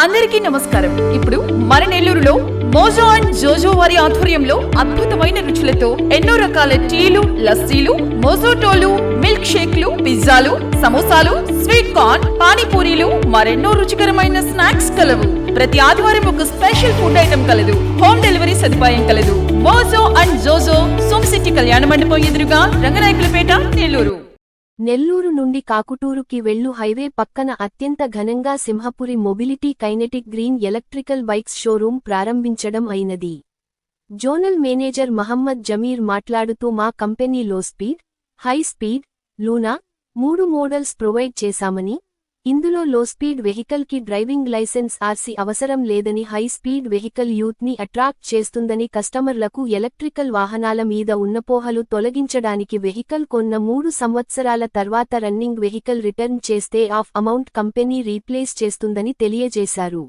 అందరికీ నమస్కారం. ఇప్పుడు మన నెల్లూరులో మోజో అండ్ జోజో వారి ఆధ్వర్యంలో అద్భుతమైన రుచులతో ఎన్నో రకాల టీలు, లస్సీలు, మోజోటోలు, మిల్క్ షేక్లు, పిజ్జాలు, సమోసాలు, స్వీట్ కార్న్, పానీపూరీలు, మరెన్నో రుచికరమైన స్నాక్స్ కలవు. ప్రతి ఆదివారం ఒక స్పెషల్ ఫుడ్ ఐటమ్ కలదు. హోమ్ డెలివరీ సదుపాయం కలదు. మోజో అండ్ జోజో, సోమశెట్టి కళ్యాణ మండపం ఎదురుగా, రంగనాయకులపేట, నెల్లూరు. నెల్లూరు నుండి కాకుటూరుకి వెళ్ళు హైవే పక్కన అత్యంత ఘనంగా Simhapuri mobility kinetic green electrical bikes showroom ప్రారంభించడం అయినది. జోనల్ మేనేజర్ మహమ్మద్ జమీర్ మాట్లాడుతూ మా కంపెనీ లో speed, high speed, Luna 3 models provide చేశామని, ఇందులో లో స్పీడ్ వెహికల్ కి డ్రైవింగ్ లైసెన్స్ ఆర్సీ అవసరం లేదని, హై స్పీడ్ వెహికల్ యూత్ ని అట్రాక్ట్ చేస్తుందని, కస్టమర్లకు ఎలక్ట్రికల్ వాహనాల మీద ఉన్నపోహలు తొలగించడానికి వెహికల్ కొన్న 3 సంవత్సరాల తర్వాత రన్నింగ్ వెహికల్ రిటర్న్ చేస్తే ఆఫ్ అమౌంట్ కంపెనీ రీప్లేస్ చేస్తుందని తెలియజేశారు.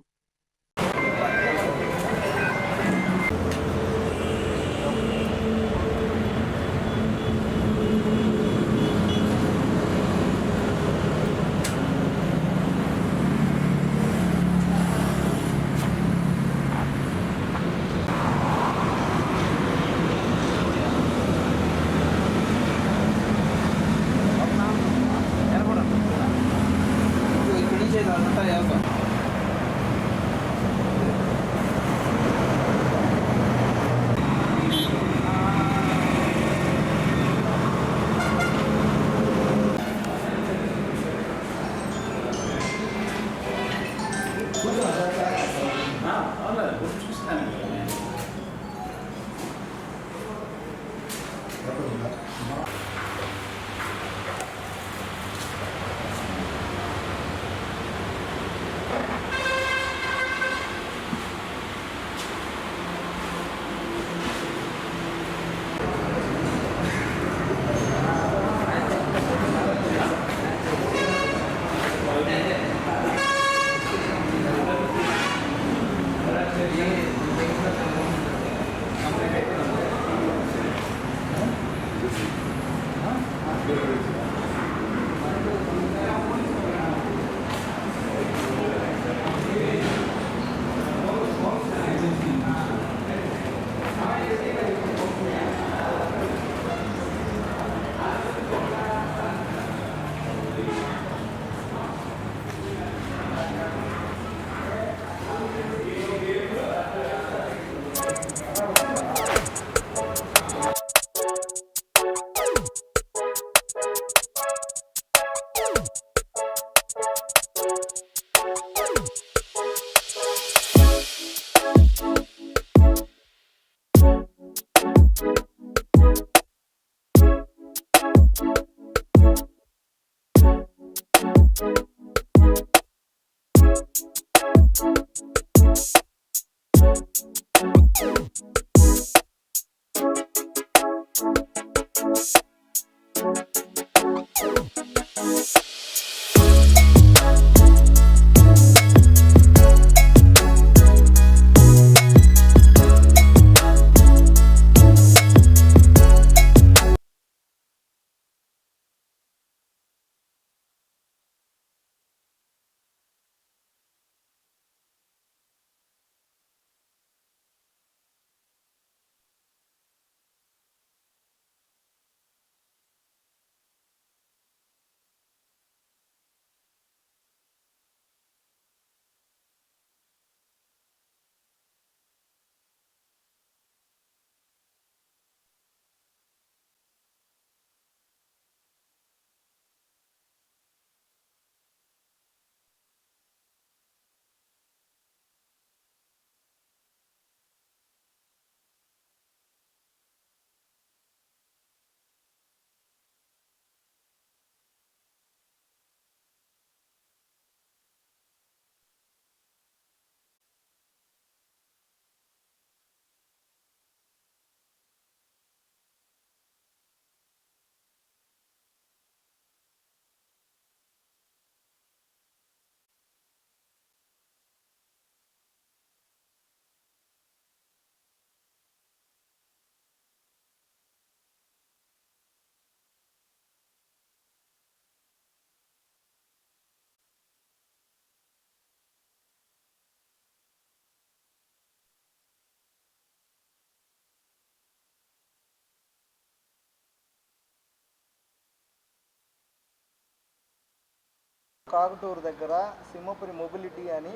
కాకుటూరు దగ్గర సింహపురి మొబిలిటీ అని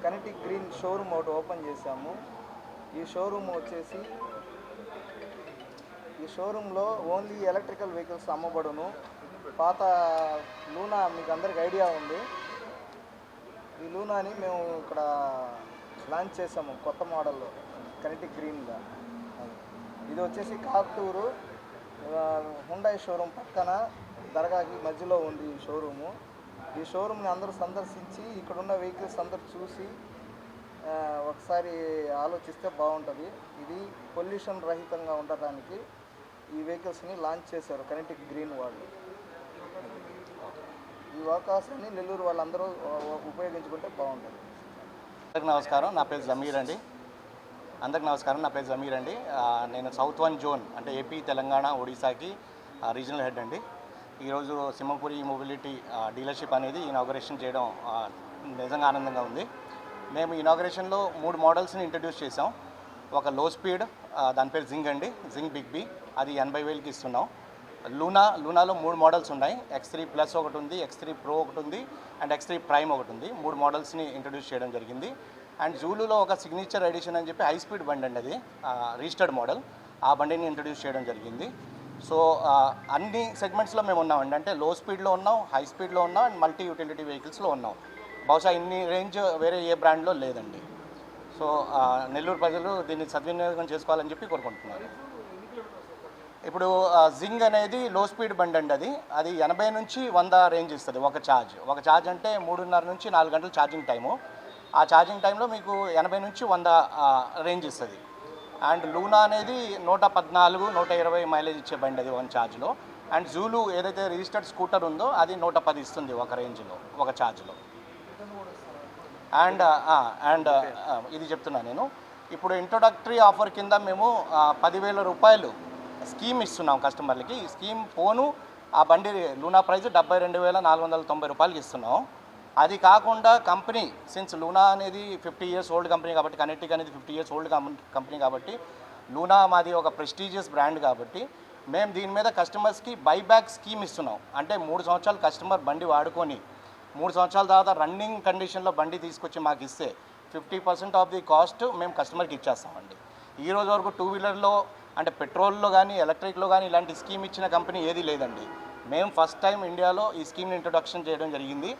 కనెటిక్ గ్రీన్ షోరూమ్ ఒకటి ఓపెన్ చేశాము. ఈ షోరూంలో ఓన్లీ ఎలక్ట్రికల్ వెహికల్స్ అమ్మబడును. పాత లూనా మీకు అందరికి ఐడియా ఉంది. ఈ లూనాని మేము ఇక్కడ లాంచ్ చేసాము కొత్త మోడల్లో కనెటిక్ గ్రీన్గా. ఇది వచ్చేసి కాకుటూరు హుండాయ్ షోరూమ్ పక్కన దర్గాకి మధ్యలో ఉంది ఈ షోరూము. ఈ షోరూమ్ని అందరూ సందర్శించి ఇక్కడున్న వెహికల్స్ అందరూ చూసి ఒకసారి ఆలోచిస్తే బాగుంటుంది. ఇది పొల్యూషన్ రహితంగా ఉండడానికి ఈ వెహికల్స్ని లాంచ్ చేశారు కనెటిక్ గ్రీన్ వాళ్ళు. ఈ అవకాశాన్ని నెల్లూరు వాళ్ళందరూ ఉపయోగించుకుంటే బాగుంటుంది. అందరికి నమస్కారం, నా పేరు జమీర్ అండి. నేను సౌత్ 1 జోన్ అంటే ఏపీ, తెలంగాణ, ఒడిశాకి రీజనల్ హెడ్ అండి. ఈరోజు సింహపురి మొబిలిటీ డీలర్షిప్ అనేది ఇనాగరేషన్ చేయడం నిజంగా ఆనందంగా ఉంది. మేము ఇనాగరేషన్లో 3 మోడల్స్ని ఇంట్రడ్యూస్ చేసాం. ఒక లో స్పీడ్, దాని పేరు జింగ్ అండి, జింగ్ బిగ్ బి, అది 80,000కి ఇస్తున్నాం. లూనాలో 3 మోడల్స్ ఉన్నాయి. X3 ప్లస్ ఒకటి ఉంది, X3 ప్రో ఒకటి ఉంది, అండ్ X3 ప్రైమ్ ఒకటి ఉంది. 3 మోడల్స్ని ఇంట్రడ్యూస్ చేయడం జరిగింది. అండ్ జూలులో ఒక సిగ్నేచర్ ఎడిషన్ అని చెప్పి హై స్పీడ్ బండి అండి, అది రిజిస్టర్డ్ మోడల్. ఆ బండిని ఇంట్రడ్యూస్ చేయడం జరిగింది. సో అన్ని సెగ్మెంట్స్లో మేము ఉన్నామండి. అంటే లో స్పీడ్లో ఉన్నాం, హై స్పీడ్లో ఉన్నాం, అండ్ మల్టీ యూటిలిటీ వెహికల్స్లో ఉన్నాం. బహుశా ఇన్ని రేంజ్ వేరే ఏ బ్రాండ్లో లేదండి. సో నెల్లూరు ప్రజలు దీన్ని సద్వినియోగం చేసుకోవాలని చెప్పి కోరుకుంటున్నారు. ఇప్పుడు జింగ్ అనేది లో స్పీడ్ బండి అండి. అది 80 నుంచి 100 రేంజ్ ఇస్తుంది ఒక ఛార్జ్ అంటే 3.5 నుంచి 4 గంటలు ఛార్జింగ్ టైము. ఆ ఛార్జింగ్ టైంలో మీకు 80 నుంచి 100 రేంజ్ ఇస్తుంది. అండ్ లూనా అనేది 114, 120 మైలేజ్ ఇచ్చే బండి అది 1 ఛార్జ్లో. అండ్ జూలు ఏదైతే రిజిస్టర్డ్ స్కూటర్ ఉందో అది 110 ఇస్తుంది ఒక రేంజ్లో, ఒక ఛార్జ్లో. అండ్ ఇది చెప్తున్నా నేను. ఇప్పుడు ఇంట్రొడక్టరీ ఆఫర్ కింద మేము 10,000 రూపాయలు స్కీమ్ ఇస్తున్నాం కస్టమర్లకి. ఈ స్కీమ్ పోను ఆ బండి లూనా ప్రైస్ 72,490 రూపాయలకి ఇస్తున్నాం. అది కాకుండా కంపెనీ సిన్స్ లూనా అనేది 50 years ఓల్డ్ కంపెనీ కాబట్టి, కనెటిక్ అనేది 50 years ఓల్డ్ కంపెనీ కాబట్టి, లూనా మాది ఒక ప్రెస్టీజియస్ బ్రాండ్ కాబట్టి మేము దీని మీద కస్టమర్స్కి బైబ్యాక్ స్కీమ్ ఇస్తున్నాం. అంటే 3 సంవత్సరాలు కస్టమర్ బండి వాడుకొని 3 సంవత్సరాల తర్వాత రన్నింగ్ కండిషన్లో బండి తీసుకొచ్చి మాకు ఇస్తే 50% ఆఫ్ ది కాస్ట్ మేము కస్టమర్కి ఇచ్చేస్తామండి. ఈ రోజు వరకు 2 వీలర్లో అంటే పెట్రోల్లో కానీ ఎలక్ట్రిక్లో కానీ ఇలాంటి స్కీమ్ ఇచ్చిన కంపెనీ ఏది లేదండి. మేము ఫస్ట్ టైం ఇండియాలో ఈ స్కీమ్ని ఇంట్రొడక్షన్ చేయడం జరిగింది.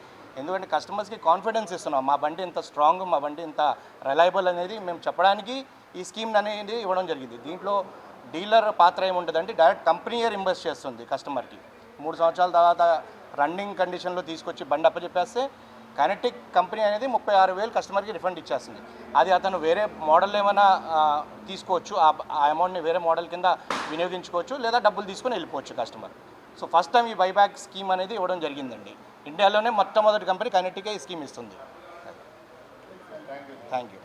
ఎందుకంటే కస్టమర్స్కి కాన్ఫిడెన్స్ ఇస్తున్నాం, మా బండి ఇంత స్ట్రాంగ్, మా బండి ఇంత రిలయబుల్ అనేది మేము చెప్పడానికి ఈ స్కీమ్ అనేది ఇవ్వడం జరిగింది. దీంట్లో డీలర్ పాత్ర ఏముంటుందంటే డైరెక్ట్ కంపెనీయే రింబర్స్ చేస్తుంది కస్టమర్కి. 3 సంవత్సరాల తర్వాత రన్నింగ్ కండిషన్లో తీసుకొచ్చి బండి అప్పచెప్పేస్తే కనెటిక్ కంపెనీ అనేది 36,000 కస్టమర్కి రిఫండ్ ఇచ్చేస్తుంది. అది అతను వేరే మోడల్ ఏమైనా తీసుకోవచ్చు, ఆ అమౌంట్ని వేరే మోడల్ కింద వినియోగించుకోవచ్చు, లేదా డబ్బులు తీసుకొని వెళ్ళిపోవచ్చు కస్టమర్. సో ఫస్ట్ టైం ఈ బైబ్యాక్ స్కీమ్ అనేది ఇవ్వడం జరిగిందండి. ఇండియాలోనే మొట్టమొదటి కంపెనీ కనెటికే ఈ స్కీమ్ ఇస్తుంది. Thank you.